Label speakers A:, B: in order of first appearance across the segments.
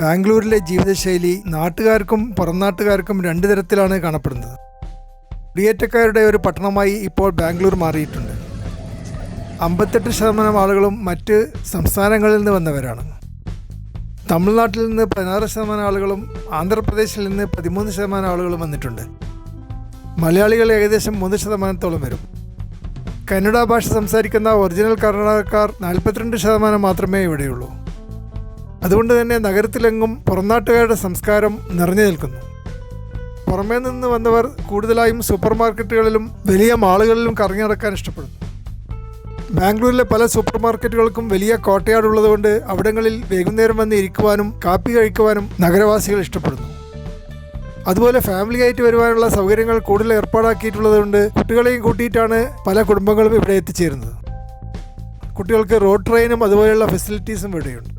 A: ബാംഗ്ലൂരിലെ ജീവിതശൈലി നാട്ടുകാർക്കും പുറംനാട്ടുകാർക്കും രണ്ട് തരത്തിലാണ് കാണപ്പെടുന്നത്. കുടിയേറ്റക്കാരുടെ ഒരു പട്ടണമായി ഇപ്പോൾ ബാംഗ്ലൂർ മാറിയിട്ടുണ്ട്. 58% ആളുകളും മറ്റ് സംസ്ഥാനങ്ങളിൽ നിന്ന് വന്നവരാണ്. തമിഴ്നാട്ടിൽ നിന്ന് 16% ആളുകളും ആന്ധ്രാപ്രദേശിൽ നിന്ന് 13% ആളുകളും വന്നിട്ടുണ്ട്. മലയാളികൾ ഏകദേശം 3% വരും. കന്നഡ ഭാഷ സംസാരിക്കുന്ന ഒറിജിനൽ കർണാടകക്കാർ 42% മാത്രമേ ഇവിടെയുള്ളൂ. അതുകൊണ്ട് തന്നെ നഗരത്തിലെങ്ങും പുറംനാട്ടുകാരുടെ സംസ്കാരം നിറഞ്ഞു നിൽക്കുന്നു. പുറമേ നിന്ന് വന്നവർ കൂടുതലായും സൂപ്പർ മാർക്കറ്റുകളിലും വലിയ മാളുകളിലും കറങ്ങി നടക്കാൻ ഇഷ്ടപ്പെടുന്നു. ബാംഗ്ലൂരിലെ പല സൂപ്പർ മാർക്കറ്റുകൾക്കും വലിയ കോട്ടയാടുള്ളതുകൊണ്ട് അവിടങ്ങളിൽ വൈകുന്നേരം വന്ന് ഇരിക്കുവാനും കാപ്പി കഴിക്കുവാനും നഗരവാസികൾ ഇഷ്ടപ്പെടുന്നു. അതുപോലെ ഫാമിലി ആയിട്ട് വരുവാനുള്ള സൗകര്യങ്ങൾ കൂടുതൽ ഏർപ്പാടാക്കിയിട്ടുള്ളതുകൊണ്ട് കുട്ടികളെയും കൂട്ടിയിട്ടാണ് പല കുടുംബങ്ങളും ഇവിടെ എത്തിച്ചേരുന്നത്. കുട്ടികൾക്ക് റോഡ് ട്രെയിനും അതുപോലെയുള്ള ഫെസിലിറ്റീസും ഇവിടെയുണ്ട്.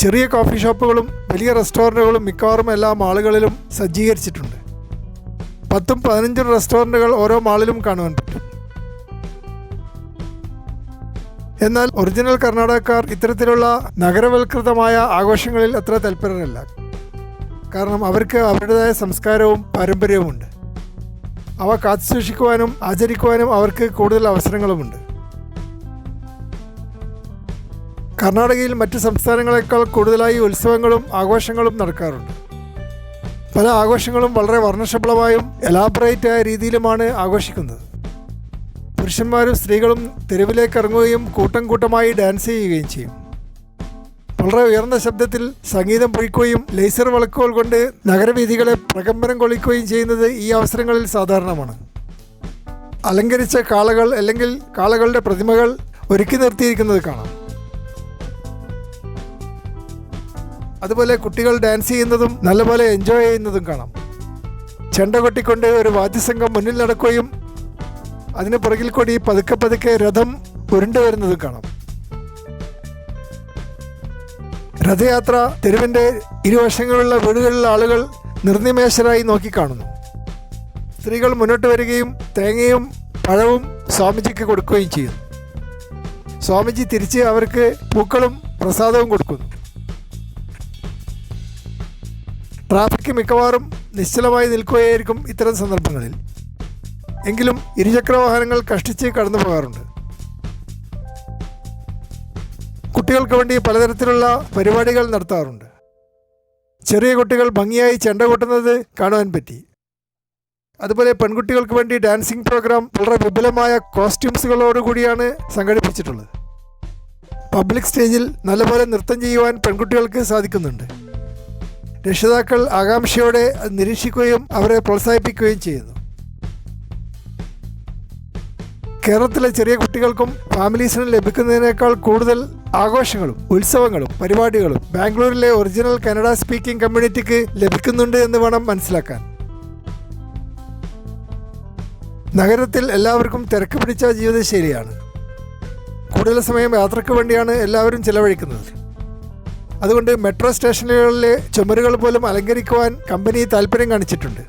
A: ചെറിയ കോഫി ഷോപ്പുകളും വലിയ റെസ്റ്റോറൻറ്റുകളും മിക്കവാറും എല്ലാ മാളുകളിലും സജ്ജീകരിച്ചിട്ടുണ്ട്. 10-15 റെസ്റ്റോറൻറ്റുകൾ ഓരോ മാളിലും കാണുവാൻ പറ്റും. എന്നാൽ ഒറിജിനൽ കർണാടകക്കാർ ഇത്തരത്തിലുള്ള നഗരവൽകൃതമായ ആഘോഷങ്ങളിൽ അത്ര തൽപരരല്ല. കാരണം അവർക്ക് അവരുടേതായ സംസ്കാരവും പാരമ്പര്യവുമുണ്ട്. അവ കാത്തുസൂക്ഷിക്കുവാനും ആചരിക്കുവാനും അവർക്ക് കൂടുതൽ അവസരങ്ങളുമുണ്ട്. കർണാടകയിൽ മറ്റ് സംസ്ഥാനങ്ങളെക്കാൾ കൂടുതലായി ഉത്സവങ്ങളും ആഘോഷങ്ങളും നടക്കാറുണ്ട്. പല ആഘോഷങ്ങളും വളരെ വർണ്ണശബളമായും എലാബറേറ്റായ രീതിയിലുമാണ് ആഘോഷിക്കുന്നത്. പുരുഷന്മാരും സ്ത്രീകളും തെരുവിലേക്ക് ഇറങ്ങുകയും കൂട്ടം കൂട്ടമായി ഡാൻസ് ചെയ്യുകയും ചെയ്യും. വളരെ ഉയർന്ന ശബ്ദത്തിൽ സംഗീതം പൊഴിക്കുകയും ലേസർ വിളക്കുകൾ കൊണ്ട് നഗരവീഥികളെ പ്രകമ്പനം കൊള്ളിക്കുകയും ചെയ്യുന്നത് ഈ അവസരങ്ങളിൽ സാധാരണമാണ്. അലങ്കരിച്ച കാളകൾ അല്ലെങ്കിൽ കാളകളുടെ പ്രതിമകൾ ഒരുക്കി നിർത്തിയിരിക്കുന്നത് കാണാം. അതുപോലെ കുട്ടികൾ ഡാൻസ് ചെയ്യുന്നതും നല്ലപോലെ എൻജോയ് ചെയ്യുന്നതും കാണാം. ചെണ്ട കൊട്ടിക്കൊണ്ട് ഒരു വാദ്യസംഘം മുന്നിൽ നടക്കുകയും അതിന് പുറകിൽ കൂടി പതുക്കെ പതുക്കെ രഥം ഉരുണ്ടു വരുന്നതും കാണാം. രഥയാത്ര തെരുവിൻ്റെ ഇരുവശങ്ങളിലുള്ള വീടുകളിലുള്ള ആളുകൾ നിർനിമേഷരായി നോക്കിക്കാണുന്നു. സ്ത്രീകൾ മുന്നോട്ട് വരികയും തേങ്ങയും പഴവും സ്വാമിജിക്ക് കൊടുക്കുകയും ചെയ്യുന്നു. സ്വാമിജി തിരിച്ച് അവർക്ക് പൂക്കളും പ്രസാദവും കൊടുക്കുന്നു. ട്രാഫിക് മിക്കവാറും നിശ്ചലമായി നിൽക്കുകയായിരിക്കും ഇത്തരം സന്ദർഭങ്ങളിൽ. എങ്കിലും ഇരുചക്ര വാഹനങ്ങൾ കഷ്ടിച്ച് കടന്നു പോകാറുണ്ട്. കുട്ടികൾക്ക് വേണ്ടി പലതരത്തിലുള്ള പരിപാടികൾ നടത്താറുണ്ട്. ചെറിയ കുട്ടികൾ ഭംഗിയായി ചെണ്ട കൊട്ടുന്നത് കാണുവാൻ പറ്റി. അതുപോലെ പെൺകുട്ടികൾക്ക് വേണ്ടി ഡാൻസിങ് പ്രോഗ്രാം വളരെ വിപുലമായ കോസ്റ്റ്യൂംസുകളോടുകൂടിയാണ് സംഘടിപ്പിച്ചിട്ടുള്ളത്. പബ്ലിക് സ്റ്റേജിൽ നല്ലപോലെ നൃത്തം ചെയ്യുവാൻ പെൺകുട്ടികൾക്ക് സാധിക്കുന്നുണ്ട്. രക്ഷിതാക്കൾ ആകാംക്ഷയോടെ നിരീക്ഷിക്കുകയും അവരെ പ്രോത്സാഹിപ്പിക്കുകയും ചെയ്യുന്നു. കേരളത്തിലെ ചെറിയ കുട്ടികൾക്കും ഫാമിലീസിനും ലഭിക്കുന്നതിനേക്കാൾ കൂടുതൽ ആഘോഷങ്ങളും ഉത്സവങ്ങളും പരിപാടികളും ബാംഗ്ലൂരിലെ ഒറിജിനൽ കന്നഡ സ്പീക്കിംഗ് കമ്മ്യൂണിറ്റിക്ക് ലഭിക്കുന്നുണ്ട് എന്ന് വേണം മനസ്സിലാക്കാൻ. നഗരത്തിൽ എല്ലാവർക്കും തിരക്ക് പിടിച്ച ജീവിതശൈലിയാണ്. കൂടുതൽ സമയം യാത്രയ്ക്ക് വേണ്ടിയാണ് എല്ലാവരും ചിലവഴിക്കുന്നത്. അതുകൊണ്ട് മെട്രോ സ്റ്റേഷനുകളിലെ ചുമരുകൾ പോലും അലങ്കരിക്കുവാൻ കമ്പനി താല്പര്യം കാണിച്ചിട്ടുണ്ട്.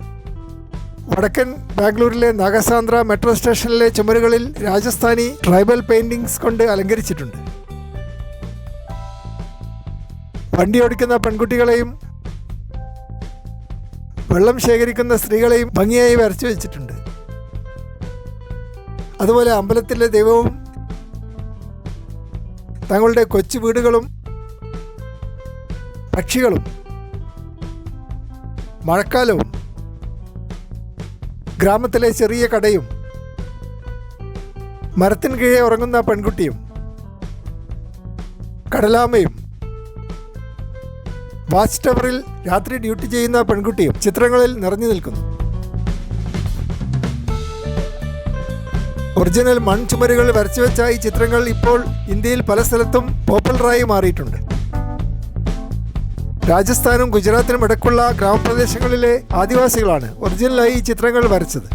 A: വടക്കൻ ബാംഗ്ലൂരിലെ നാഗസാന്ദ്ര മെട്രോ സ്റ്റേഷനിലെ ചുമരുകളിൽ രാജസ്ഥാനി ട്രൈബൽ പെയിന്റിങ്സ് കൊണ്ട് അലങ്കരിച്ചിട്ടുണ്ട്. വണ്ടി ഓടിക്കുന്ന പെൺകുട്ടികളെയും വെള്ളം ശേഖരിക്കുന്ന സ്ത്രീകളെയും ഭംഗിയായി വരച്ചു വെച്ചിട്ടുണ്ട്. അതുപോലെ അമ്പലത്തിലെ ദൈവവും തങ്ങളുടെ കൊച്ചു വീടുകളും പക്ഷികളും മഴക്കാലവും ഗ്രാമത്തിലെ ചെറിയ കടയും മരത്തിന് കീഴെ ഉറങ്ങുന്ന പെൺകുട്ടിയും കടലാമയും വാച്ച് ടവറിൽ രാത്രി ഡ്യൂട്ടി ചെയ്യുന്ന പെൺകുട്ടിയും ചിത്രങ്ങളിൽ നിറഞ്ഞു നിൽക്കുന്നു. ഒറിജിനൽ മൺചുമരുകൾ വരച്ചുവെച്ച ഈ ചിത്രങ്ങൾ ഇപ്പോൾ ഇന്ത്യയിൽ പല സ്ഥലത്തും പോപ്പുലറായി മാറിയിട്ടുണ്ട്. രാജസ്ഥാനും ഗുജറാത്തിനും ഇടയ്ക്കുള്ള ഗ്രാമപ്രദേശങ്ങളിലെ ആദിവാസികളാണ് ഒറിജിനലായി ഈ ചിത്രങ്ങൾ വരച്ചത്.